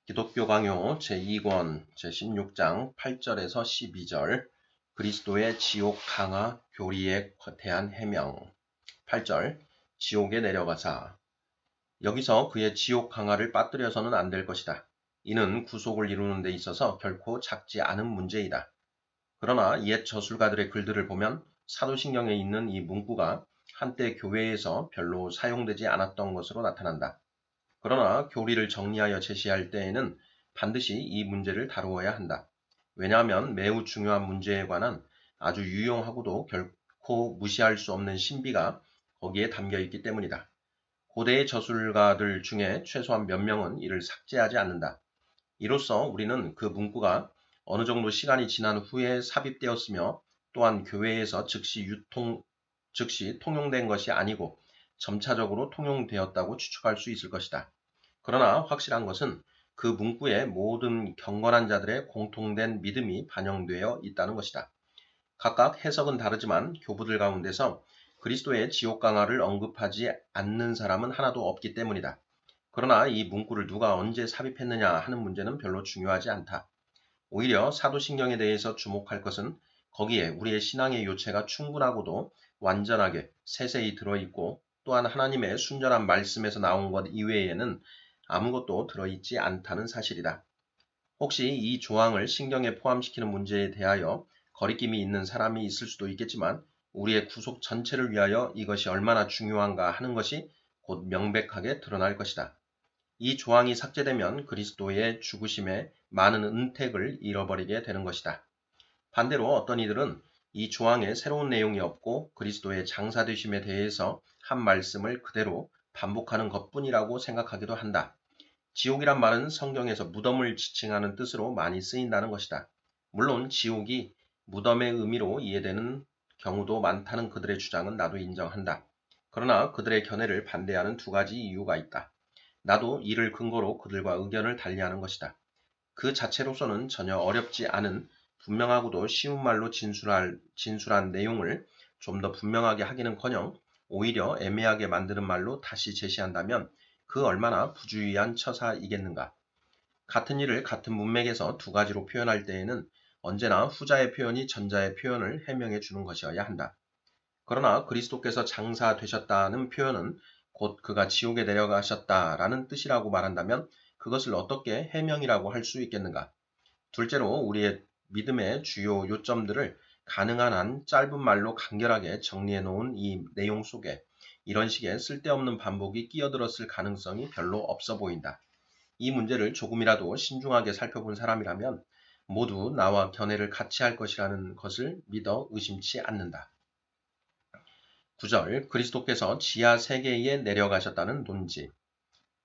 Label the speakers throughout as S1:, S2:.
S1: 기독교 강요 제2권 제16장 8절에서 12절 그리스도의 지옥 강화 교리에 대한 해명 8절 지옥에 내려가사 여기서 그의 지옥 강화를 빠뜨려서는 안 될 것이다. 이는 구속을 이루는 데 있어서 결코 작지 않은 문제이다. 그러나 옛 저술가들의 글들을 보면 사도신경에 있는 이 문구가 한때 교회에서 별로 사용되지 않았던 것으로 나타난다. 그러나 교리를 정리하여 제시할 때에는 반드시 이 문제를 다루어야 한다. 왜냐하면 매우 중요한 문제에 관한 아주 유용하고도 결코 무시할 수 없는 신비가 거기에 담겨 있기 때문이다. 고대의 저술가들 중에 최소한 몇 명은 이를 삭제하지 않는다. 이로써 우리는 그 문구가 어느 정도 시간이 지난 후에 삽입되었으며 또한 교회에서 즉시 통용된 것이 아니고 점차적으로 통용되었다고 추측할 수 있을 것이다. 그러나 확실한 것은 그 문구에 모든 경건한 자들의 공통된 믿음이 반영되어 있다는 것이다. 각각 해석은 다르지만 교부들 가운데서 그리스도의 지옥 강화를 언급하지 않는 사람은 하나도 없기 때문이다. 그러나 이 문구를 누가 언제 삽입했느냐 하는 문제는 별로 중요하지 않다. 오히려 사도신경에 대해서 주목할 것은 거기에 우리의 신앙의 요체가 충분하고도 완전하게 세세히 들어있고 또한 하나님의 순전한 말씀에서 나온 것 이외에는 아무것도 들어있지 않다는 사실이다. 혹시 이 조항을 신경에 포함시키는 문제에 대하여 거리낌이 있는 사람이 있을 수도 있겠지만 우리의 구속 전체를 위하여 이것이 얼마나 중요한가 하는 것이 곧 명백하게 드러날 것이다. 이 조항이 삭제되면 그리스도의 죽으심에 많은 은택을 잃어버리게 되는 것이다. 반대로 어떤 이들은 이 조항에 새로운 내용이 없고 그리스도의 장사되심에 대해서 한 말씀을 그대로 반복하는 것뿐이라고 생각하기도 한다. 지옥이란 말은 성경에서 무덤을 지칭하는 뜻으로 많이 쓰인다는 것이다. 물론 지옥이 무덤의 의미로 이해되는 경우도 많다는 그들의 주장은 나도 인정한다. 그러나 그들의 견해를 반대하는 두 가지 이유가 있다. 나도 이를 근거로 그들과 의견을 달리하는 것이다. 그 자체로서는 전혀 어렵지 않은 분명하고도 쉬운 말로 진술한 내용을 좀 더 분명하게 하기는커녕 오히려 애매하게 만드는 말로 다시 제시한다면 그 얼마나 부주의한 처사이겠는가. 같은 일을 같은 문맥에서 두 가지로 표현할 때에는 언제나 후자의 표현이 전자의 표현을 해명해 주는 것이어야 한다. 그러나 그리스도께서 장사되셨다는 표현은 곧 그가 지옥에 내려가셨다라는 뜻이라고 말한다면 그것을 어떻게 해명이라고 할 수 있겠는가? 둘째로 우리의 믿음의 주요 요점들을 가능한 한 짧은 말로 간결하게 정리해 놓은 이 내용 속에 이런 식의 쓸데없는 반복이 끼어들었을 가능성이 별로 없어 보인다. 이 문제를 조금이라도 신중하게 살펴본 사람이라면 모두 나와 견해를 같이 할 것이라는 것을 믿어 의심치 않는다. 9절 그리스도께서 지하 세계에 내려가셨다는 논지.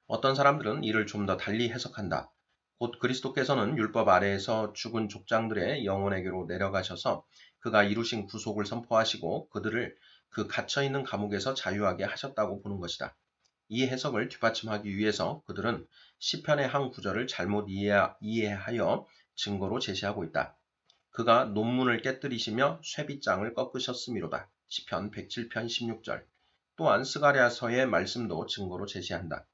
S1: 어떤 사람들은 이를 좀 더 달리 해석한다. 곧 그리스도께서는 율법 아래에서 죽은 족장들의 영혼에게로 내려가셔서 그가 이루신 구속을 선포하시고 그들을 그 갇혀있는 감옥에서 자유하게 하셨다고 보는 것이다. 이 해석을 뒷받침하기 위해서 그들은 시편의 한 구절을 잘못 이해하여 증거로 제시하고 있다. 그가 논문을 깨뜨리시며 쇠빗장을 꺾으셨음이로다. 시편 107편 16절. 또한 스가랴서의 말씀도 증거로 제시한다.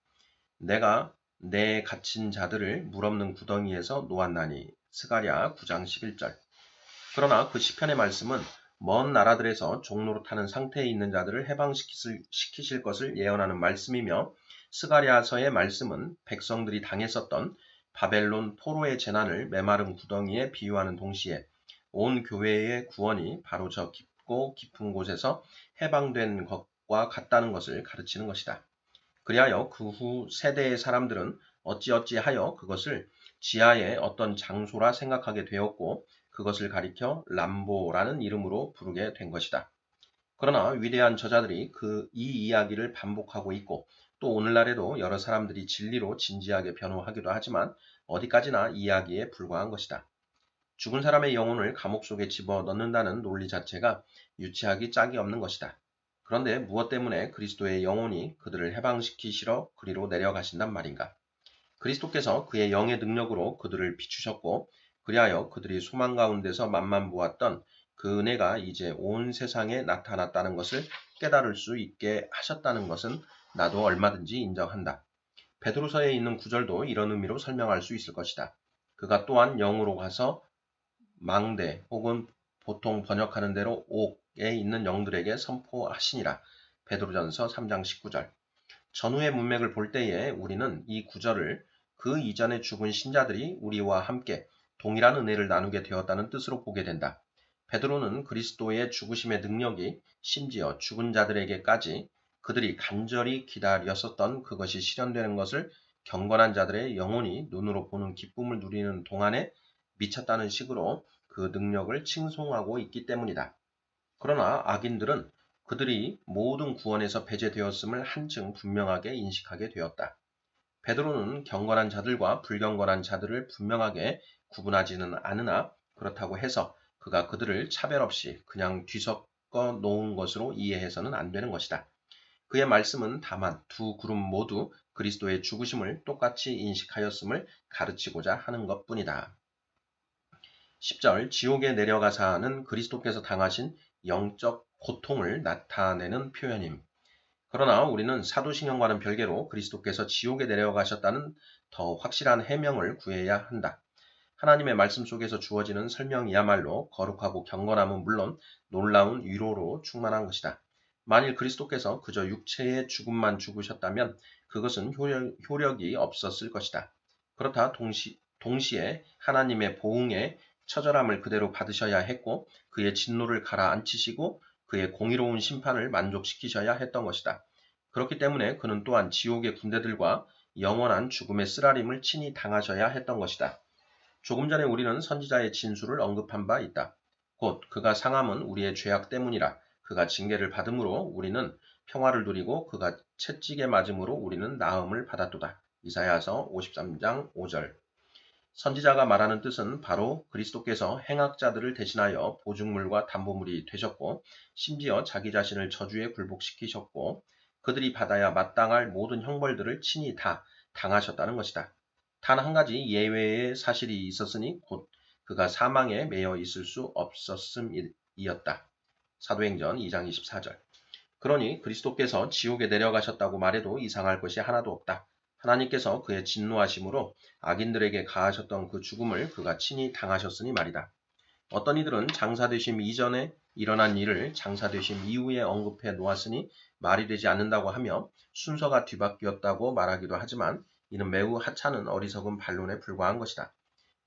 S1: 내가 내 갇힌 자들을 물없는 구덩이에서 놓았나니. 스가랴 9장 11절. 그러나 그 시편의 말씀은 먼 나라들에서 종로로 타는 상태에 있는 자들을 해방시키실 것을 예언하는 말씀이며 스가랴서의 말씀은 백성들이 당했었던 바벨론 포로의 재난을 메마른 구덩이에 비유하는 동시에 온 교회의 구원이 바로 저 깊고 깊은 곳에서 해방된 것과 같다는 것을 가르치는 것이다. 그리하여 그 후 세대의 사람들은 어찌어찌하여 그것을 지하의 어떤 장소라 생각하게 되었고 그것을 가리켜 람보라는 이름으로 부르게 된 것이다. 그러나 위대한 저자들이 이 이야기를 반복하고 있고 또 오늘날에도 여러 사람들이 진리로 진지하게 변호하기도 하지만 어디까지나 이야기에 불과한 것이다. 죽은 사람의 영혼을 감옥 속에 집어넣는다는 논리 자체가 유치하기 짝이 없는 것이다. 그런데 무엇 때문에 그리스도의 영혼이 그들을 해방시키시러 그리로 내려가신단 말인가? 그리스도께서 그의 영의 능력으로 그들을 비추셨고 그리하여 그들이 소망 가운데서 맛만 보았던 그 은혜가 이제 온 세상에 나타났다는 것을 깨달을 수 있게 하셨다는 것은 나도 얼마든지 인정한다. 베드로서에 있는 구절도 이런 의미로 설명할 수 있을 것이다. 그가 또한 영으로 가서 망대 혹은 보통 번역하는 대로 옥에 있는 영들에게 선포하시니라. 베드로전서 3장 19절. 전후의 문맥을 볼 때에 우리는 이 구절을 그 이전에 죽은 신자들이 우리와 함께 동일한 은혜를 나누게 되었다는 뜻으로 보게 된다. 베드로는 그리스도의 죽으심의 능력이 심지어 죽은 자들에게까지 그들이 간절히 기다렸었던 그것이 실현되는 것을 경건한 자들의 영혼이 눈으로 보는 기쁨을 누리는 동안에 미쳤다는 식으로 그 능력을 칭송하고 있기 때문이다. 그러나 악인들은 그들이 모든 구원에서 배제되었음을 한층 분명하게 인식하게 되었다. 베드로는 경건한 자들과 불경건한 자들을 분명하게 구분하지는 않으나 그렇다고 해서 그가 그들을 차별 없이 그냥 뒤섞어 놓은 것으로 이해해서는 안 되는 것이다. 그의 말씀은 다만 두 그룹 모두 그리스도의 죽으심을 똑같이 인식하였음을 가르치고자 하는 것뿐이다. 10절 지옥에 내려가사는 그리스도께서 당하신 영적 고통을 나타내는 표현임. 그러나 우리는 사도신경과는 별개로 그리스도께서 지옥에 내려가셨다는 더 확실한 해명을 구해야 한다. 하나님의 말씀 속에서 주어지는 설명이야말로 거룩하고 경건함은 물론 놀라운 위로로 충만한 것이다. 만일 그리스도께서 그저 육체의 죽음만 죽으셨다면 그것은 효력이 없었을 것이다. 그렇다 동시에 하나님의 보응에 처절함을 그대로 받으셔야 했고 그의 진노를 가라앉히시고 그의 공의로운 심판을 만족시키셔야 했던 것이다. 그렇기 때문에 그는 또한 지옥의 군대들과 영원한 죽음의 쓰라림을 친히 당하셔야 했던 것이다. 조금 전에 우리는 선지자의 진술을 언급한 바 있다. 곧 그가 상함은 우리의 죄악 때문이라 그가 징계를 받음으로 우리는 평화를 누리고 그가 채찍에 맞음으로 우리는 나음을 받았도다. 이사야서 53장 5절. 선지자가 말하는 뜻은 바로 그리스도께서 행악자들을 대신하여 보증물과 담보물이 되셨고 심지어 자기 자신을 저주에 굴복시키셨고 그들이 받아야 마땅할 모든 형벌들을 친히 다 당하셨다는 것이다. 단 한 가지 예외의 사실이 있었으니 곧 그가 사망에 매여 있을 수 없었음이었다. 사도행전 2장 24절. 그러니 그리스도께서 지옥에 내려가셨다고 말해도 이상할 것이 하나도 없다. 하나님께서 그의 진노하심으로 악인들에게 가하셨던 그 죽음을 그가 친히 당하셨으니 말이다. 어떤 이들은 장사되심 이전에 일어난 일을 장사되심 이후에 언급해 놓았으니 말이 되지 않는다고 하며 순서가 뒤바뀌었다고 말하기도 하지만 이는 매우 하찮은 어리석은 반론에 불과한 것이다.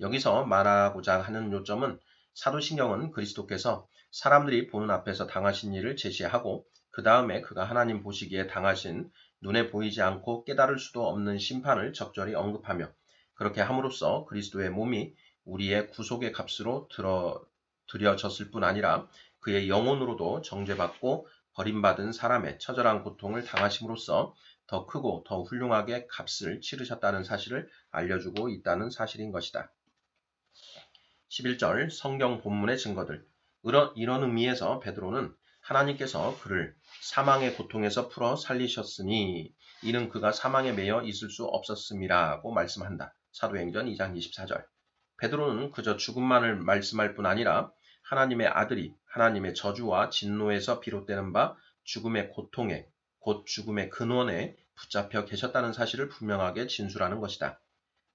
S1: 여기서 말하고자 하는 요점은 사도신경은 그리스도께서 사람들이 보는 앞에서 당하신 일을 제시하고 그 다음에 그가 하나님 보시기에 당하신 눈에 보이지 않고 깨달을 수도 없는 심판을 적절히 언급하며 그렇게 함으로써 그리스도의 몸이 우리의 구속의 값으로 들여졌을 뿐 아니라 그의 영혼으로도 정죄받고 버림받은 사람의 처절한 고통을 당하심으로써 더 크고 더 훌륭하게 값을 치르셨다는 사실을 알려주고 있다는 사실인 것이다. 11절 성경 본문의 증거들. 이런 의미에서 베드로는 하나님께서 그를 사망의 고통에서 풀어 살리셨으니 이는 그가 사망에 매여 있을 수 없었음이라고 말씀한다. 사도행전 2장 24절. 베드로는 그저 죽음만을 말씀할 뿐 아니라 하나님의 아들이 하나님의 저주와 진노에서 비롯되는 바 죽음의 고통에 곧 죽음의 근원에 붙잡혀 계셨다는 사실을 분명하게 진술하는 것이다.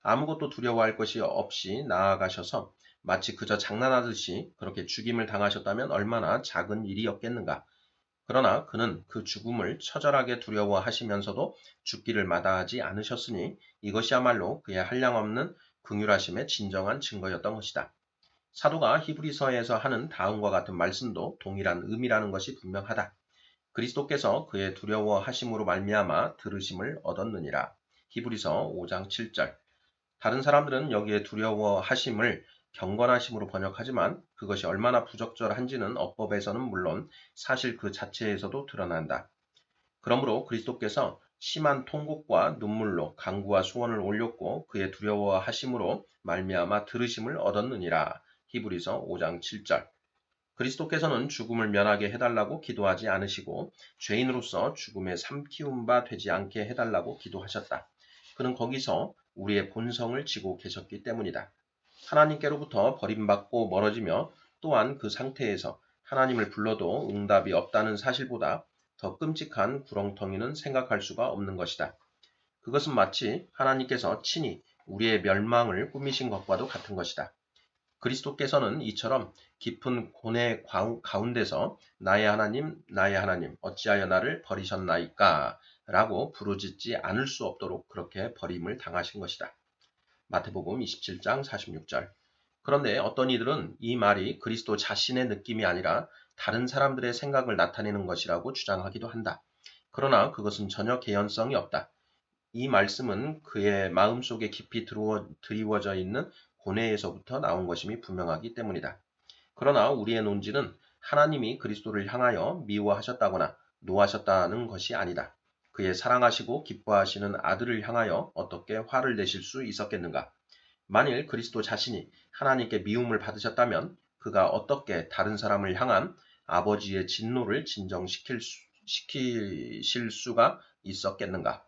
S1: 아무것도 두려워할 것이 없이 나아가셔서 마치 그저 장난하듯이 그렇게 죽임을 당하셨다면 얼마나 작은 일이었겠는가. 그러나 그는 그 죽음을 처절하게 두려워하시면서도 죽기를 마다하지 않으셨으니 이것이야말로 그의 한량없는 긍휼하심의 진정한 증거였던 것이다. 사도가 히브리서에서 하는 다음과 같은 말씀도 동일한 의미라는 것이 분명하다. 그리스도께서 그의 두려워하심으로 말미암아 들으심을 얻었느니라. 히브리서 5장 7절. 다른 사람들은 여기에 두려워하심을 경건하심으로 번역하지만 그것이 얼마나 부적절한지는 어법에서는 물론 사실 그 자체에서도 드러난다. 그러므로 그리스도께서 심한 통곡과 눈물로 간구와 소원을 올렸고 그의 두려워하심으로 말미암아 들으심을 얻었느니라. 히브리서 5장 7절. 그리스도께서는 죽음을 면하게 해달라고 기도하지 않으시고 죄인으로서 죽음에 삼키운 바 되지 않게 해달라고 기도하셨다. 그는 거기서 우리의 본성을 지고 계셨기 때문이다. 하나님께로부터 버림받고 멀어지며 또한 그 상태에서 하나님을 불러도 응답이 없다는 사실보다 더 끔찍한 구렁텅이는 생각할 수가 없는 것이다. 그것은 마치 하나님께서 친히 우리의 멸망을 꾸미신 것과도 같은 것이다. 그리스도께서는 이처럼 깊은 고뇌 가운데서 나의 하나님, 어찌하여 나를 버리셨나이까? 라고 부르짖지 않을 수 없도록 그렇게 버림을 당하신 것이다. 마태복음 27장 46절. 그런데 어떤 이들은 이 말이 그리스도 자신의 느낌이 아니라 다른 사람들의 생각을 나타내는 것이라고 주장하기도 한다. 그러나 그것은 전혀 개연성이 없다. 이 말씀은 그의 마음속에 깊이 드리워져 있는 고뇌에서부터 나온 것임이 분명하기 때문이다. 그러나 우리의 논지는 하나님이 그리스도를 향하여 미워하셨다거나 노하셨다는 것이 아니다. 그의 사랑하시고 기뻐하시는 아들을 향하여 어떻게 화를 내실 수 있었겠는가? 만일 그리스도 자신이 하나님께 미움을 받으셨다면 그가 어떻게 다른 사람을 향한 아버지의 진노를 시키실 수가 있었겠는가?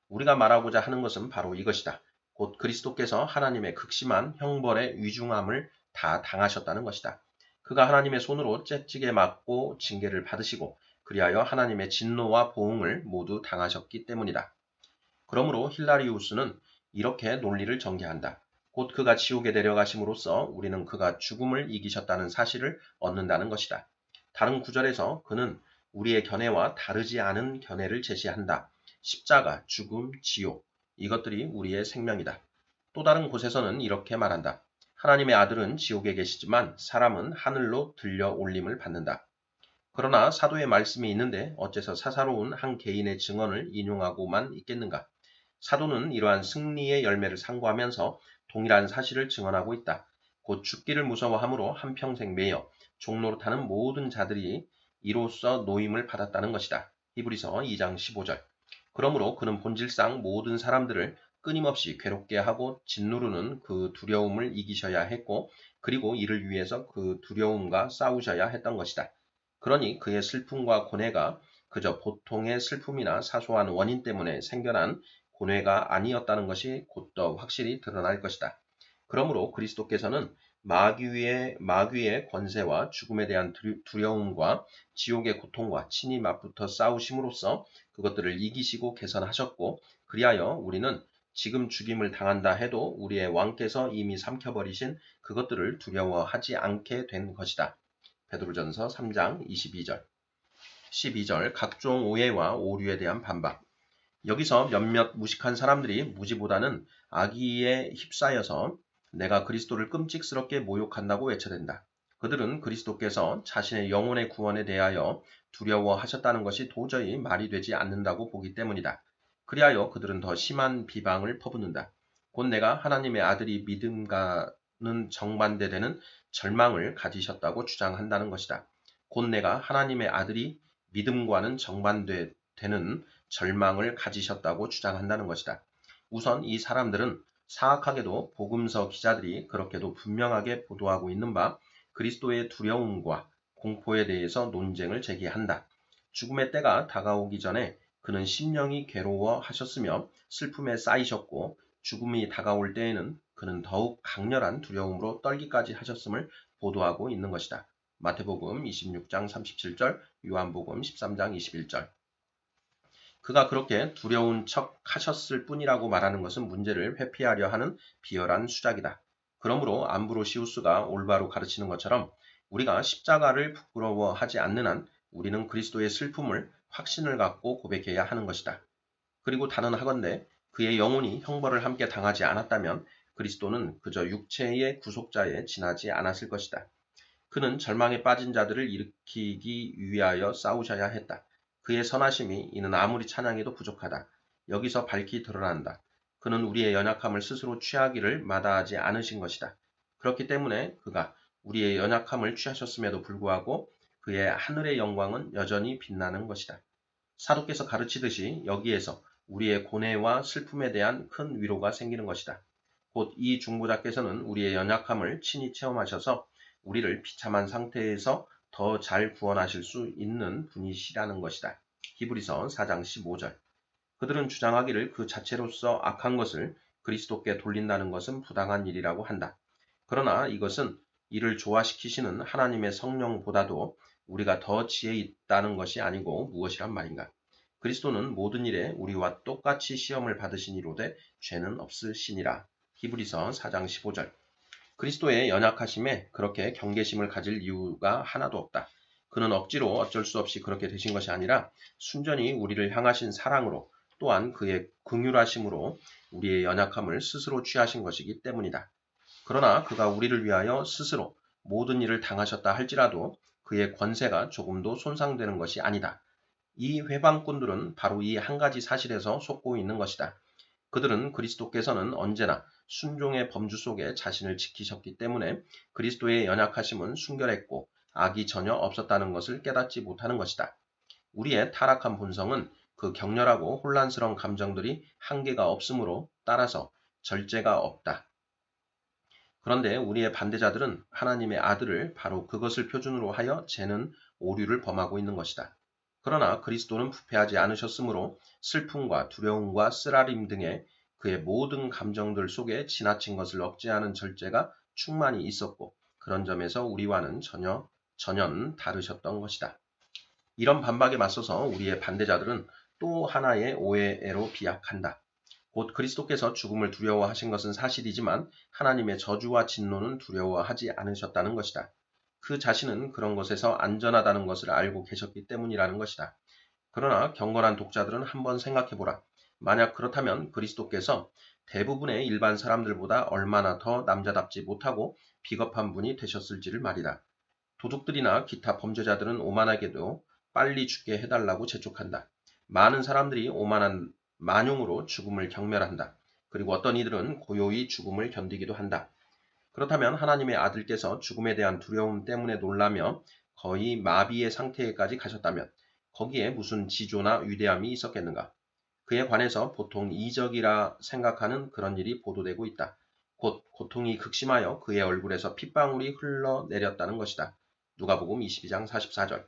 S1: 우리가 말하고자 하는 것은 바로 이것이다. 곧 그리스도께서 하나님의 극심한 형벌의 위중함을 다 당하셨다는 것이다. 그가 하나님의 손으로 째찌게 맞고 징계를 받으시고 그리하여 하나님의 진노와 보응을 모두 당하셨기 때문이다. 그러므로 hilarius는 이렇게 논리를 전개한다. 곧 그가 지옥에 내려가심으로써 우리는 그가 죽음을 이기셨다는 사실을 얻는다는 것이다. 다른 구절에서 그는 우리의 견해와 다르지 않은 견해를 제시한다. 십자가, 죽음, 지옥, 이것들이 우리의 생명이다. 또 다른 곳에서는 이렇게 말한다. 하나님의 아들은 지옥에 계시지만 사람은 하늘로 들려 올림을 받는다. 그러나 사도의 말씀이 있는데 어째서 사사로운 한 개인의 증언을 인용하고만 있겠는가? 사도는 이러한 승리의 열매를 상고하면서 동일한 사실을 증언하고 있다. 곧 죽기를 무서워함으로 한평생 매여 종노릇하는 모든 자들이 이로써 노임을 받았다는 것이다. 히브리서 2장 15절. 그러므로 그는 본질상 모든 사람들을 끊임없이 괴롭게 하고 짓누르는 그 두려움을 이기셔야 했고 그리고 이를 위해서 그 두려움과 싸우셔야 했던 것이다. 그러니 그의 슬픔과 고뇌가 그저 보통의 슬픔이나 사소한 원인 때문에 생겨난 고뇌가 아니었다는 것이 곧더 확실히 드러날 것이다. 그러므로 그리스도께서는 마귀의 권세와 죽음에 대한 두려움과 지옥의 고통과 친히 맞붙어 싸우심으로써 그것들을 이기시고 개선하셨고 그리하여 우리는 지금 죽임을 당한다 해도 우리의 왕께서 이미 삼켜버리신 그것들을 두려워하지 않게 된 것이다. 베드로전서 3장 22절. 12절 각종 오해와 오류에 대한 반박. 여기서 몇몇 무식한 사람들이 무지보다는 악의에 휩싸여서 내가 그리스도를 끔찍스럽게 모욕한다고 외쳐댄다. 그들은 그리스도께서 자신의 영혼의 구원에 대하여 두려워하셨다는 것이 도저히 말이 되지 않는다고 보기 때문이다. 그리하여 그들은 더 심한 비방을 퍼붓는다. 곧 내가 하나님의 아들이 믿음과는 정반대되는 절망을 가지셨다고 주장한다는 것이다. 곧 내가 하나님의 아들이 믿음과는 정반대되는 절망을 가지셨다고 주장한다는 것이다. 우선 이 사람들은 사악하게도 복음서 기자들이 그렇게도 분명하게 보도하고 있는 바 그리스도의 두려움과 공포에 대해서 논쟁을 제기한다. 죽음의 때가 다가오기 전에 그는 심령이 괴로워하셨으며 슬픔에 쌓이셨고 죽음이 다가올 때에는 그는 더욱 강렬한 두려움으로 떨기까지 하셨음을 보도하고 있는 것이다. 마태복음 26장 37절, 요한복음 13장 21절. 그가 그렇게 두려운 척 하셨을 뿐이라고 말하는 것은 문제를 회피하려 하는 비열한 수작이다. 그러므로 암브로시우스가 올바로 가르치는 것처럼 우리가 십자가를 부끄러워하지 않는 한 우리는 그리스도의 슬픔을 확신을 갖고 고백해야 하는 것이다. 그리고 단언하건대 그의 영혼이 형벌을 함께 당하지 않았다면 그리스도는 그저 육체의 구속자에 지나지 않았을 것이다. 그는 절망에 빠진 자들을 일으키기 위하여 싸우셔야 했다. 그의 선하심이 이는 아무리 찬양해도 부족하다. 여기서 밝히 드러난다. 그는 우리의 연약함을 스스로 취하기를 마다하지 않으신 것이다. 그렇기 때문에 그가 우리의 연약함을 취하셨음에도 불구하고 그의 하늘의 영광은 여전히 빛나는 것이다. 사도께서 가르치듯이 여기에서 우리의 고뇌와 슬픔에 대한 큰 위로가 생기는 것이다. 곧 이 중보자께서는 우리의 연약함을 친히 체험하셔서 우리를 비참한 상태에서 더 잘 구원하실 수 있는 분이시라는 것이다. 히브리서 4장 15절. 그들은 주장하기를 그 자체로서 악한 것을 그리스도께 돌린다는 것은 부당한 일이라고 한다. 그러나 이것은 이를 조화시키시는 하나님의 성령보다도 우리가 더 지혜 있다는 것이 아니고 무엇이란 말인가? 그리스도는 모든 일에 우리와 똑같이 시험을 받으시니로되 죄는 없으시니라. 히브리서 4장 15절. 그리스도의 연약하심에 그렇게 경계심을 가질 이유가 하나도 없다. 그는 억지로 어쩔 수 없이 그렇게 되신 것이 아니라 순전히 우리를 향하신 사랑으로 또한 그의 긍휼하심으로 우리의 연약함을 스스로 취하신 것이기 때문이다. 그러나 그가 우리를 위하여 스스로 모든 일을 당하셨다 할지라도 그의 권세가 조금도 손상되는 것이 아니다. 이 회방꾼들은 바로 이 한 가지 사실에서 속고 있는 것이다. 그들은 그리스도께서는 언제나 순종의 범주 속에 자신을 지키셨기 때문에 그리스도의 연약하심은 순결했고 악이 전혀 없었다는 것을 깨닫지 못하는 것이다. 우리의 타락한 본성은 그 격렬하고 혼란스러운 감정들이 한계가 없으므로 따라서 절제가 없다. 그런데 우리의 반대자들은 하나님의 아들을 바로 그것을 표준으로 하여 죄는 오류를 범하고 있는 것이다. 그러나 그리스도는 부패하지 않으셨으므로 슬픔과 두려움과 쓰라림 등의 그의 모든 감정들 속에 지나친 것을 억제하는 절제가 충만히 있었고 그런 점에서 우리와는 전혀 다르셨던 것이다. 이런 반박에 맞서서 우리의 반대자들은 또 하나의 오해로 비약한다. 곧 그리스도께서 죽음을 두려워하신 것은 사실이지만 하나님의 저주와 진노는 두려워하지 않으셨다는 것이다. 그 자신은 그런 것에서 안전하다는 것을 알고 계셨기 때문이라는 것이다. 그러나 경건한 독자들은 한번 생각해보라. 만약 그렇다면 그리스도께서 대부분의 일반 사람들보다 얼마나 더 남자답지 못하고 비겁한 분이 되셨을지를 말이다. 도둑들이나 기타 범죄자들은 오만하게도 빨리 죽게 해달라고 재촉한다. 많은 사람들이 오만한 만용으로 죽음을 경멸한다. 그리고 어떤 이들은 고요히 죽음을 견디기도 한다. 그렇다면 하나님의 아들께서 죽음에 대한 두려움 때문에 놀라며 거의 마비의 상태에까지 가셨다면 거기에 무슨 지조나 위대함이 있었겠는가? 그에 관해서 보통 이적이라 생각하는 그런 일이 보도되고 있다. 곧 고통이 극심하여 그의 얼굴에서 핏방울이 흘러내렸다는 것이다. 누가복음 22장 44절.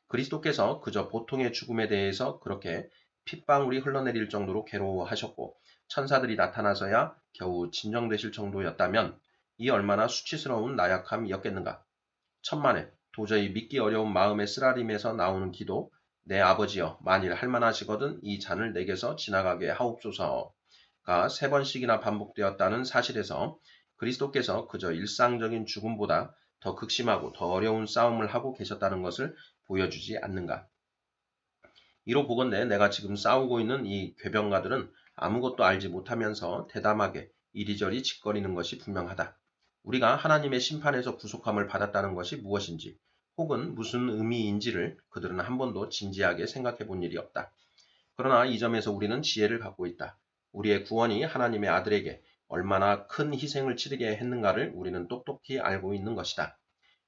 S1: 그리스도께서 그저 보통의 죽음에 대해서 그렇게 핏방울이 흘러내릴 정도로 괴로워하셨고 천사들이 나타나서야 겨우 진정되실 정도였다면 이 얼마나 수치스러운 나약함이었겠는가. 천만에 도저히 믿기 어려운 마음의 쓰라림에서 나오는 기도, 내 아버지여 만일 할만하시거든 이 잔을 내게서 지나가게 하옵소서가 3번씩이나 반복되었다는 사실에서 그리스도께서 그저 일상적인 죽음보다 더 극심하고 더 어려운 싸움을 하고 계셨다는 것을 보여주지 않는가. 이로 보건대 내가 지금 싸우고 있는 이 궤병가들은 아무것도 알지 못하면서 대담하게 이리저리 짓거리는 것이 분명하다. 우리가 하나님의 심판에서 구속함을 받았다는 것이 무엇인지 혹은 무슨 의미인지를 그들은 한 번도 진지하게 생각해 본 일이 없다. 그러나 이 점에서 우리는 지혜를 갖고 있다. 우리의 구원이 하나님의 아들에게 얼마나 큰 희생을 치르게 했는가를 우리는 똑똑히 알고 있는 것이다.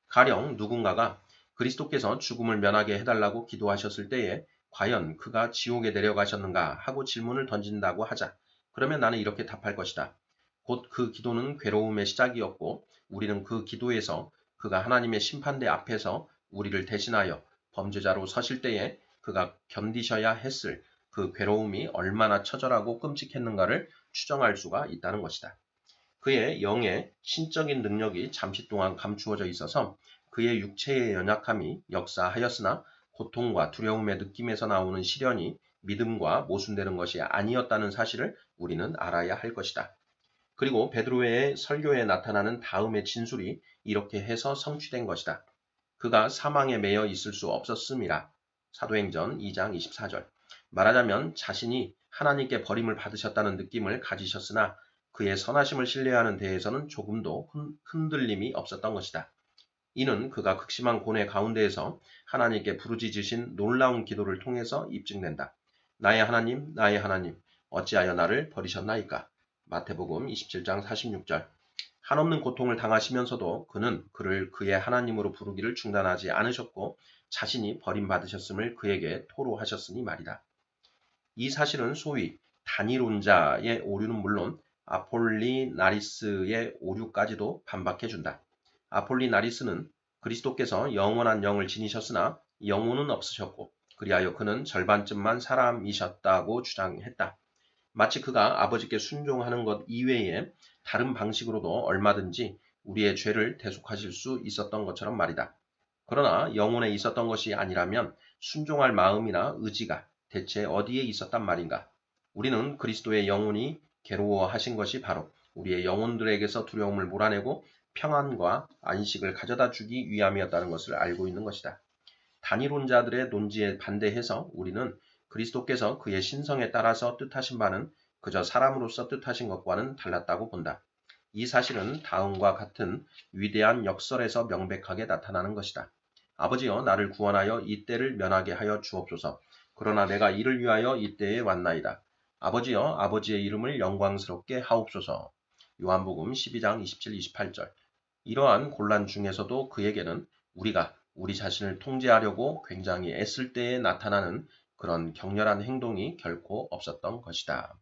S1: 가령 누군가가 그리스도께서 죽음을 면하게 해달라고 기도하셨을 때에 과연 그가 지옥에 내려가셨는가 하고 질문을 던진다고 하자. 그러면 나는 이렇게 답할 것이다. 곧 그 기도는 괴로움의 시작이었고 우리는 그 기도에서 그가 하나님의 심판대 앞에서 우리를 대신하여 범죄자로 서실 때에 그가 견디셔야 했을 그 괴로움이 얼마나 처절하고 끔찍했는가를 추정할 수가 있다는 것이다. 그의 영의 신적인 능력이 잠시 동안 감추어져 있어서 그의 육체의 연약함이 역사하였으나 고통과 두려움의 느낌에서 나오는 시련이 믿음과 모순되는 것이 아니었다는 사실을 우리는 알아야 할 것이다. 그리고 베드로의 설교에 나타나는 다음의 진술이 이렇게 해서 성취된 것이다. 그가 사망에 매여 있을 수 없었음이라. 사도행전 2장 24절. 말하자면 자신이 하나님께 버림을 받으셨다는 느낌을 가지셨으나 그의 선하심을 신뢰하는 데에서는 조금도 흔들림이 없었던 것이다. 이는 그가 극심한 고뇌 가운데에서 하나님께 부르짖으신 놀라운 기도를 통해서 입증된다. 나의 하나님, 어찌하여 나를 버리셨나이까? 마태복음 27장 46절. 한없는 고통을 당하시면서도 그는 그를 그의 하나님으로 부르기를 중단하지 않으셨고 자신이 버림받으셨음을 그에게 토로하셨으니 말이다. 이 사실은 소위 단일론자의 오류는 물론 아폴리나리스의 오류까지도 반박해준다. 아폴리나리스는 그리스도께서 영원한 영을 지니셨으나 영혼은 없으셨고 그리하여 그는 절반쯤만 사람이셨다고 주장했다. 마치 그가 아버지께 순종하는 것 이외에 다른 방식으로도 얼마든지 우리의 죄를 대속하실 수 있었던 것처럼 말이다. 그러나 영혼에 있었던 것이 아니라면 순종할 마음이나 의지가 대체 어디에 있었단 말인가? 우리는 그리스도의 영혼이 괴로워하신 것이 바로 우리의 영혼들에게서 두려움을 몰아내고 평안과 안식을 가져다 주기 위함이었다는 것을 알고 있는 것이다. 단일론자들의 논지에 반대해서 우리는 그리스도께서 그의 신성에 따라서 뜻하신 바는 그저 사람으로서 뜻하신 것과는 달랐다고 본다. 이 사실은 다음과 같은 위대한 역설에서 명백하게 나타나는 것이다. 아버지여 나를 구원하여 이 때를 면하게 하여 주옵소서. 그러나 내가 이를 위하여 이 때에 왔나이다. 아버지여 아버지의 이름을 영광스럽게 하옵소서. 요한복음 12장 27, 28절. 이러한 곤란 중에서도 그에게는 우리가 우리 자신을 통제하려고 굉장히 애쓸 때에 나타나는 그런 격렬한 행동이 결코 없었던 것이다.